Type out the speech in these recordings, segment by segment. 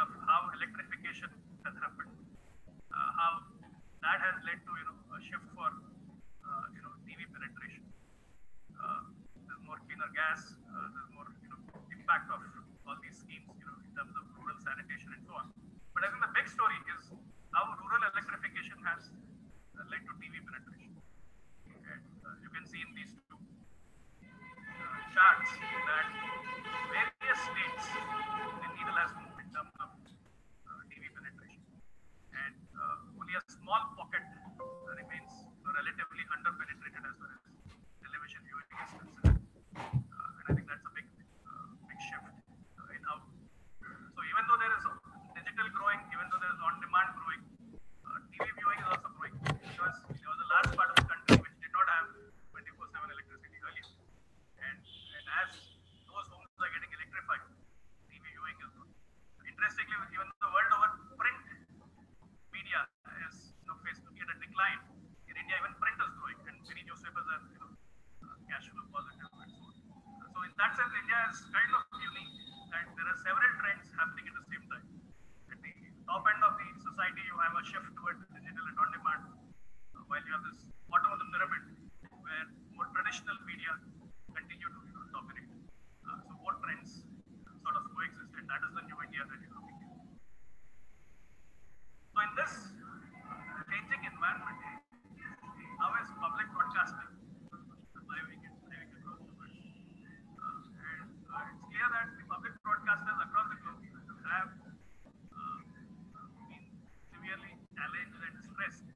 of how electrification has happened, how that has led to a shift for TV penetration. There's more cleaner gas, there's more impact of all these schemes in terms of rural sanitation and so on. But I think the big story is how rural electrification has led to TV penetration. And you can see in these two charts that various states the needle has moved in terms of TV penetration, and only a small pocket remains relatively under-penetrated as far as television viewing is concerned. And I think that's a big shift in how. So even though there is digital growing, even though there is on-demand growing, TV viewing is also growing, because there was a large part of the country which did not have 24/7 electricity earlier. And as those homes are getting electrified, TV viewing is growing. Interestingly, even the world over, print media is looking at a decline. In India, even print is growing, and many newspapers are cash flow positive and so on. So in that sense, India is kind of unique that there are several trends happening at the same time. At the top end of the society, you have a shift towards digital and on-demand, while you have this bottom of the pyramid where more traditional media continue to dominate. So both trends sort of coexist, and that is the new India that you're looking at. So in this changing environment, how is public broadcasting surviving across the world? And it's clear that the public broadcasters across the globe have been severely challenged and stressed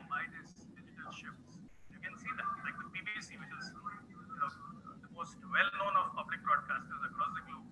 by these digital shifts. You can see that, like the BBC, which is the most well-known of public broadcasters across the globe,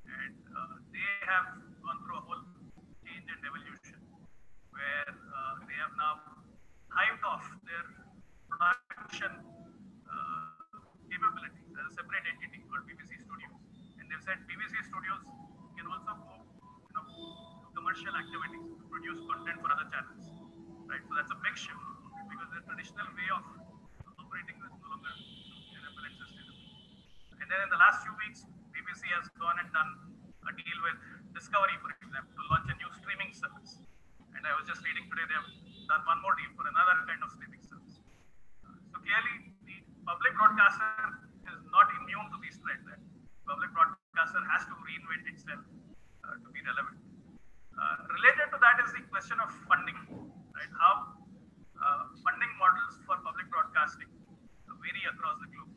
and they have gone through a whole change and evolution, where they have now hived off their production capabilities as a separate entity called BBC Studios, and they've said BBC Studios can also go to commercial activities to produce content for other channels, right? So that's a big shift, because the traditional way of operating is no longer sustainable and sustainable. And then in the last few weeks, BBC has gone and done a deal with Discovery, for example, to launch a new streaming service. And I was just reading today, they have done one more deal for another kind of streaming service. So clearly, the public broadcaster is not immune to these trends. The public broadcaster has to reinvent itself to be relevant. Related to that is the question of funding, right? How funding models for public broadcasting vary across the globe.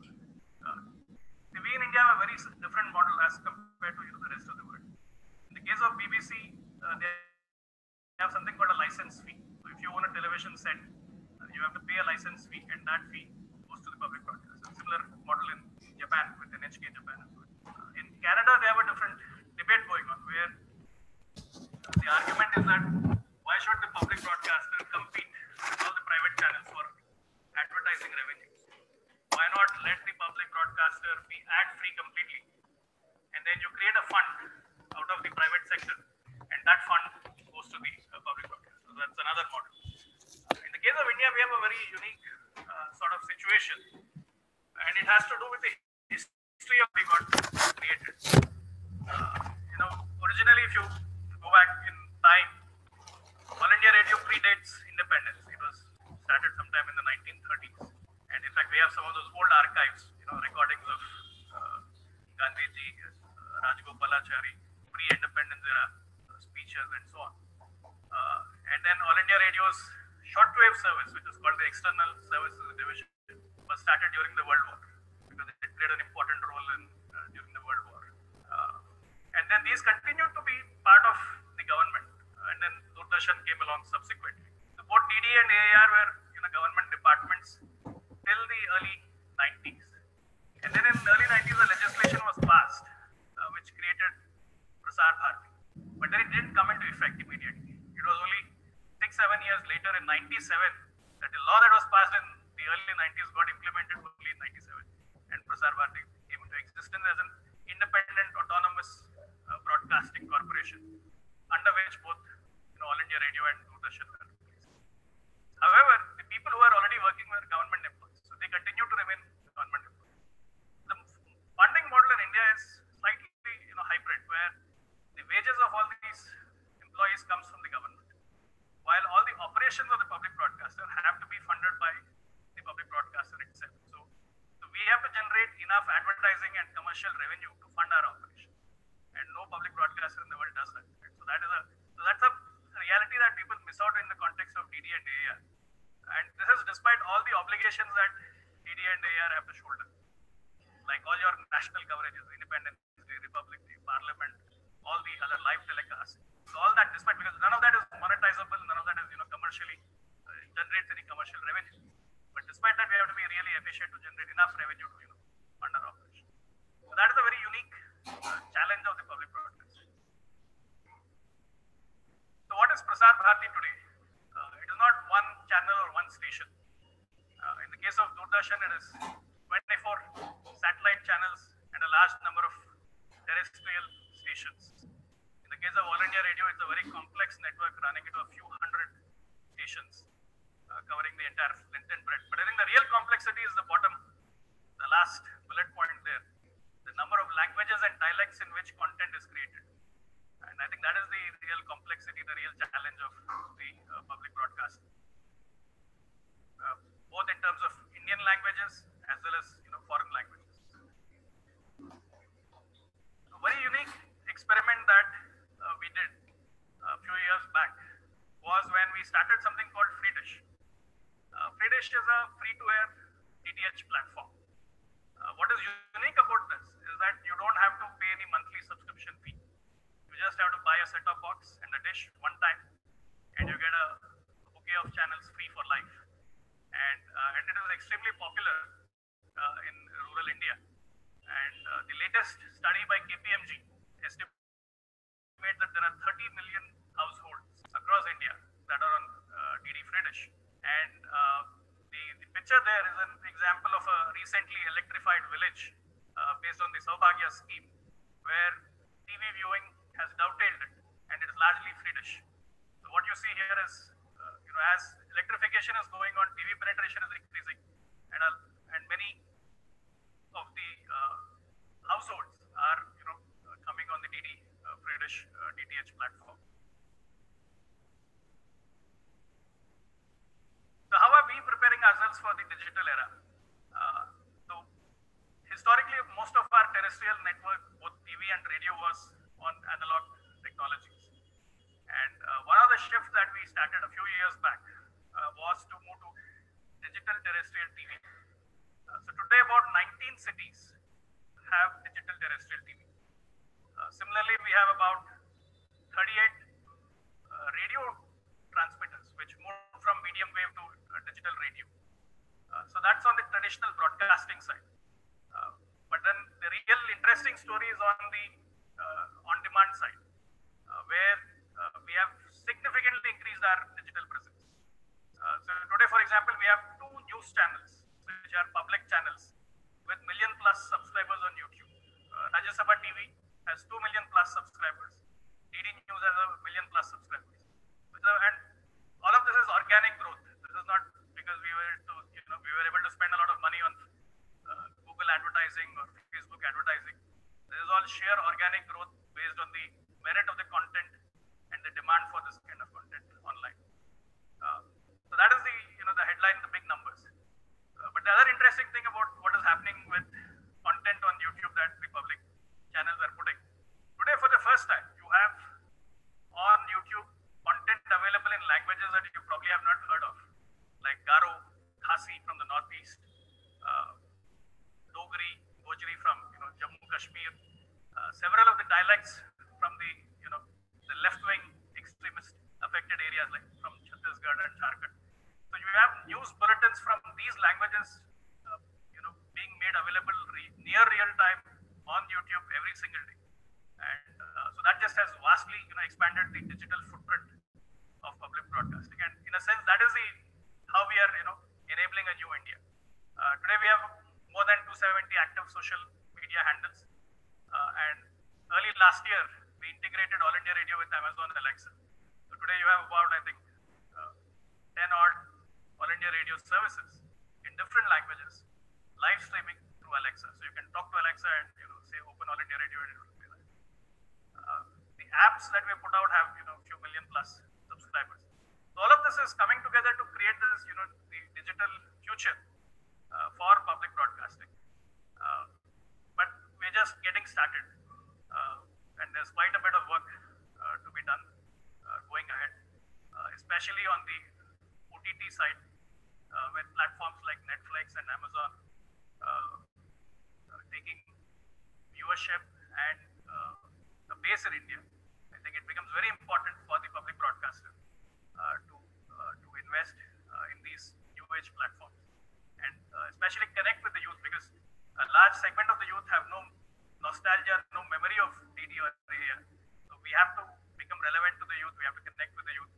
We in India have a very different model as compared to the rest of the world. In the case of BBC, they have something called a license fee. So if you own a television set, you have to pay a license fee, and that fee goes to the public broadcaster. Similar model in Japan with NHK Japan as well. In Canada, they have a different debate going on, where the argument is that why should the public broadcaster compete with all the private channels for advertising revenue? Why not let the public broadcaster be ad-free completely, and then you create a fund out of the private sector, and that fund goes to the public broadcaster. So that's another model. In the case of India, we have a very unique sort of situation, and it has to do with the history of we got created. Originally, if you go back in time, All India Radio predates independence. It was started sometime in the 1930s, and in fact, we have some of those old archives, recordings of Gandhiji, Rajgopalachari, pre-independence era speeches, and so on. And then All India Radio's shortwave service, which is called the External Services Division, was started during the World War, because it played an important role during the World War. And then these continued to be part of the government, and then Doordarshan came along subsequently. So both DD and AIR were government departments till the early 90s. And then in the early 90s, the legislation was passed, which created Prasar Bharati. But then it didn't come into effect immediately. It was only 6-7 years later, in 97, that the law that was passed in the early 90s got implemented only in 97. And Prasar Bharati came into existence as an independent, autonomous broadcasting corporation, under which both All India Radio and Doordarshan were placed. However, the people who are already working were government employees, so they continue to remain government employees. The funding model in India is slightly hybrid, where the wages of all the Right? So that's a reality that people miss out in the context of DD and AAR. And this is despite all the obligations that DD and AAR have to shoulder, like all your national coverages, Independence Day, Republic Day, Parliament, all the other live telecasts. So all that, despite, because none of that is monetizable, none of that is commercially generates any commercial revenue. But despite that, we have to be really efficient to generate enough revenue to fund our operation. So that is a very unique challenge of the public broadcasting. So what is Prasar Bharati today? It is not one channel or one station. In the case of Doordarshan, it is 24 satellite channels and a large number of terrestrial stations. In the case of All India Radio, it's a very complex network running into a few hundred stations covering the entire length and breadth. But I think the real complexity is the bottom, the last bullet point there, the number of languages and dialects in which content is created. And I think that is the real complexity, the real challenge of the public broadcast, both in terms of Indian languages as well as foreign languages. A very unique experiment that we did a few years back was when we started something called Free Dish. Free Dish is a free-to-air DTH platform. What is unique about this is that you don't have to pay any monthly subscription fee. You just have to buy a set-top box and a dish one time, and you get a bouquet of channels free for life. And it is extremely popular in rural India. And the latest study by KPMG estimates that there are 30 million households across India that are on DD Free Dish. And the picture there is an example of a recently electrified village based on the Saubhagya scheme, where TV viewing has dovetailed it, and it is largely Free Dish. So what you see here is, as electrification is going on, TV penetration is increasing, and many of the households are, coming on the DD Free Dish DTH platform. So how are we preparing ourselves for the digital era? So historically, most of our terrestrial network, both TV and radio, was on analog technologies. And one of the shifts that we started a few years back was to move to digital terrestrial TV. So today, about 19 cities have digital terrestrial TV. Similarly, we have about 38 radio transmitters, which moved from medium wave to digital radio. So that's on the traditional broadcasting side. But then the real interesting story is on the on-demand side, where we have significantly increased our digital presence. So today, for example, we have 2 news channels, which are public channels, with million+ subscribers on YouTube. Rajya Sabha TV has 2 million+ subscribers. DD News has a million+ subscribers. And all of this is organic growth. This is not because we were able to spend a lot of money on Google advertising or Facebook advertising. This is all sheer organic growth based on the merit of the content and the demand for this kind of content online. So that is the headline, the big numbers. But the other interesting thing about what is happening with content on YouTube that the public channels are putting. Today, for the first time, you have on YouTube content available in languages that you probably have not heard of, like Garo, Khasi from the northeast, Dogri, Gojri from Jammu Kashmir, several of the dialects from the left-wing extremist affected areas like from Chhattisgarh and Jharkhand. So you have news bulletins from these languages, being made available near real time on YouTube every single day. And so that just has vastly expanded the digital footprint of public broadcasting. And in a sense, that is how we are enabling a new India. Today we have more than 270 active social media handles. And early last year, we integrated All India Radio with Amazon Alexa. So today you have about, I think, 10 odd All India Radio services in different languages, live streaming through Alexa. So you can talk to Alexa and say open All India Radio and it will be live. The apps that we put out have few million+ subscribers. So all of this is coming together to create this the digital future for public broadcasting. But we're just getting started, and there's quite a bit of work to especially on the OTT side, with platforms like Netflix and Amazon taking viewership and a base in India. I think it becomes very important for the public broadcaster to invest in these new age platforms and especially connect with the youth, because a large segment of the youth have no nostalgia, no memory of DD or area. So we have to become relevant to the youth. We have to connect with the youth,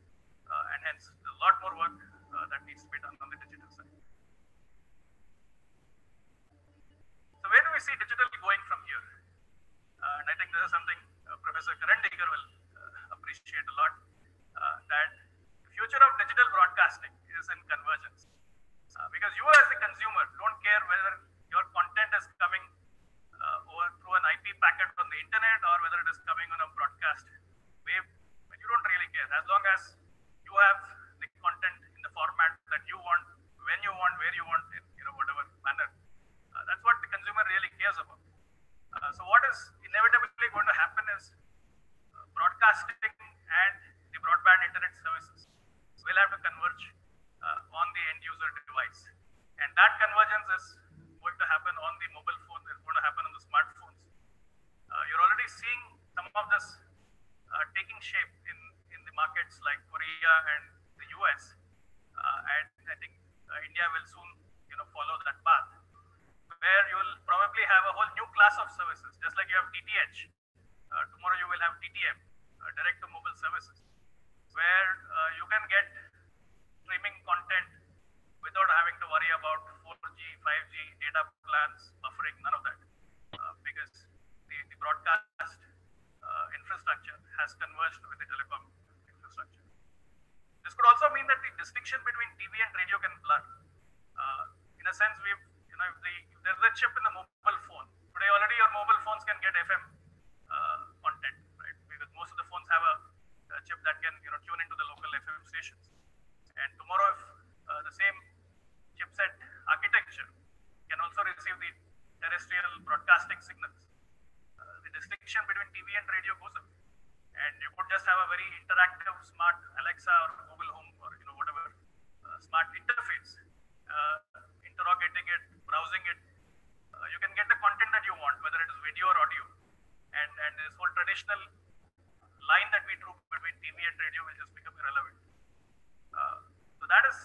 and hence a lot more work that needs to be done on the digital side. So where do we see digital going from here? And I think this is something Professor Karan Digger will appreciate a lot, that the future of digital broadcasting is in convergence. Because you as the consumer don't care whether your content is coming over through an IP packet on the internet or whether it is coming on a broadcast wave. But you don't really care as long as you have the content in the format that you want, when you want, where you want, in whatever manner. That's what the consumer really cares about. So what is inevitably going to happen is broadcasting and the broadband internet services will have to converge on the end user device. And that convergence is going to happen on the mobile phone, it's going to happen on the smartphones. You're already seeing some of this taking shape in the markets like Korea and the US. And I think India will soon follow that path, where you will probably have a whole new class of services, just like you have DTH. Tomorrow you will have DTM, direct to mobile services, where you can get streaming content without having to worry about 4G, 5G, data plans, buffering, none of that, because the broadcast infrastructure has converged with the telecom infrastructure. This could also mean that the distinction between TV and radio can blur. In a sense, if there's a chip in the mobile phone, today already your mobile phones can get FM content, right? Because most of the phones have a chip that can tune into the local FM stations. And tomorrow, if the same chipset architecture can also receive the terrestrial broadcasting signals, the distinction between TV and radio goes up. And you could just have a very interactive smart Alexa or Google Home or whatever smart interface, interrogating it, browsing it. You can get the content that you want, whether it is video or audio. And this whole traditional line that we drew between TV and radio will just become irrelevant. So that is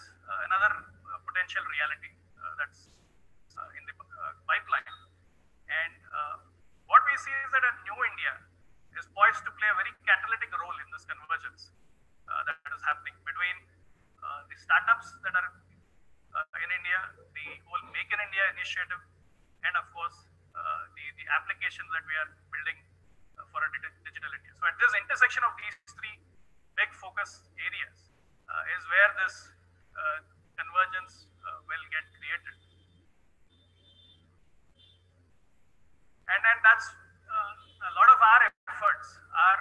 another potential reality that's in the pipeline. And what we see is that a new India is poised to play a very catalytic role in this convergence that is happening between the startups that are in India, the whole Make in India initiative, and of course the applications that we are building for a digital India. So at this intersection of these three big focus areas is where this convergence will get created. And that's a lot of our efforts are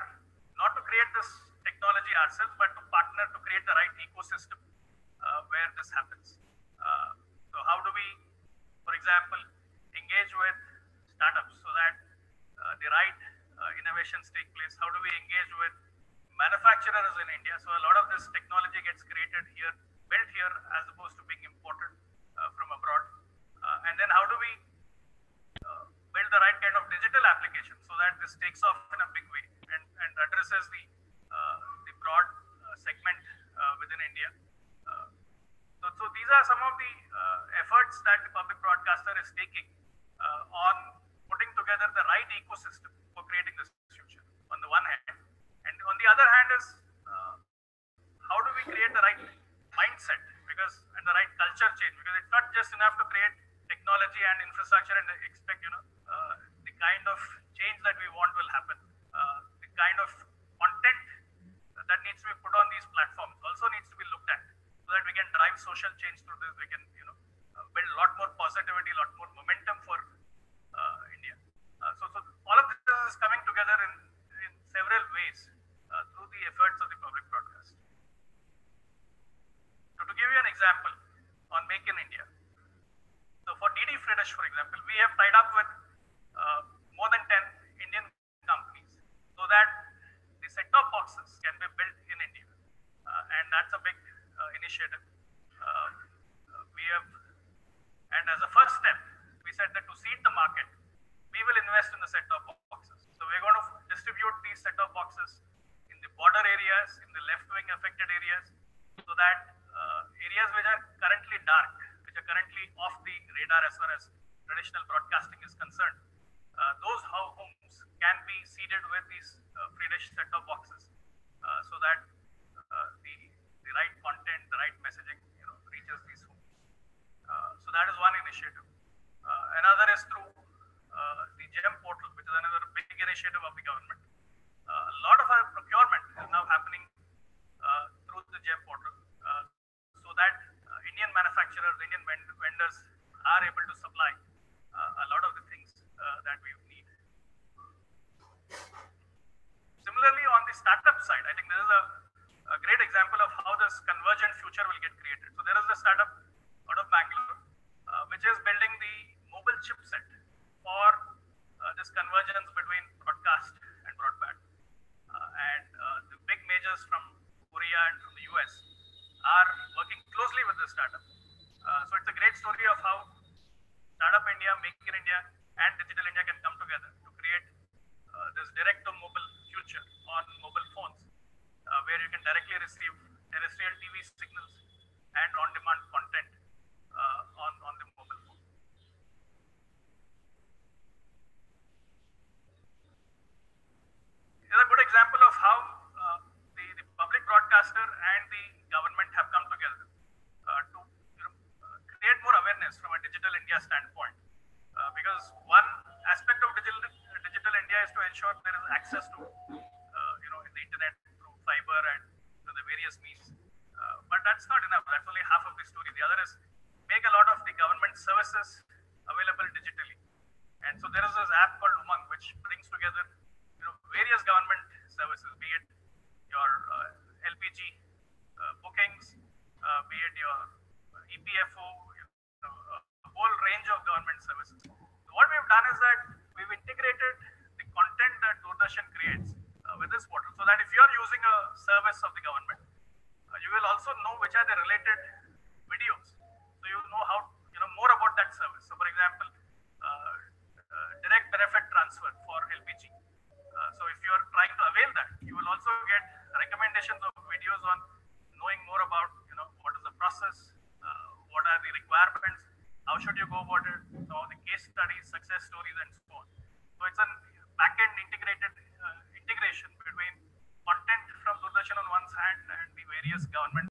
not to create this technology ourselves, but to partner to create the right ecosystem where this happens. So how do we, for example, engage with startups so that the right innovations take place? How do we engage with manufacturers in India so a lot of this technology gets created here, built here, as opposed to being imported from abroad? And then how do we build the right kind of digital application so that this takes off in a big way and addresses the broad segment within India? So these are some of the efforts that the public broadcaster is taking on putting together the right ecosystem for creating this future on the one hand. And on the other hand is how do we create the right mindset and the right culture change? Because it's not just enough to create technology and infrastructure and expect the kind of change that we want will happen. The kind of content that needs to be put on these platforms also needs to be looked at so that we can drive social change through this. We can build a lot more positivity, a lot more momentum for India. So all of this is coming together in several ways through the efforts of the public broadcast. So to give you an example on Make in India. So for DD Friedish, for example, we have tied up with more than 10 Indian companies so that the set-top boxes can be built in India. And that's a big initiative. We have, and as a first step, we said that to seed the market, we will invest in the set-top boxes. So we're going to distribute these set-top boxes in the border areas, in the left-wing affected areas, so that areas which are currently dark, which are currently off the radar as far as traditional broadcasting is concerned, those homes can be seeded with these free dish set-top boxes, so that the right content, the right messaging, reaches these homes. So that is one initiative. Another is through the GEM portal, which is another big initiative of the government. A lot of our procurement is now happening through the GEM portal, so that Indian manufacturers, Indian vendors are able to supply a lot of the things that we need. Similarly, on the startup side, I think this is a great example of how this convergent future will get created. So there is a startup out of Bangalore, which is building the mobile chipset for this convergence between broadcast and broadband. And the big majors from Korea and from the US are working closely with this startup. So it's a great story of how Startup India, Make in India, and Digital India can come together to create this direct-to-mobile future on mobile phones, where you can directly receive terrestrial TV signals and on-demand content on the mobile phone. Here's a good example of how the public broadcaster and the government have come together to create more awareness from a digital India standpoint. Because one aspect of digital India is to ensure there is access to in the internet through fiber and through the various means. But that's not enough. That's only half of the story. The other is make a lot of the government services available digitally. And so there is this app called Umang, which brings together various government services, be it your LPG bookings, be it your EPFO, a whole range of government services. So what we've done is that we've integrated the content that Doordarshan creates with this portal, so that if you're using a service of the government, you will also know which are the related videos. So you know how more about that service. So for example, direct benefit transfer for LPG. So if you are trying to avail that, you will also get recommendations of videos on knowing more about what is the process, what are the requirements, how should you go about it, all the case studies, success stories, and so on. So it's a back-end integration between content from Doordarshan on one hand and the various government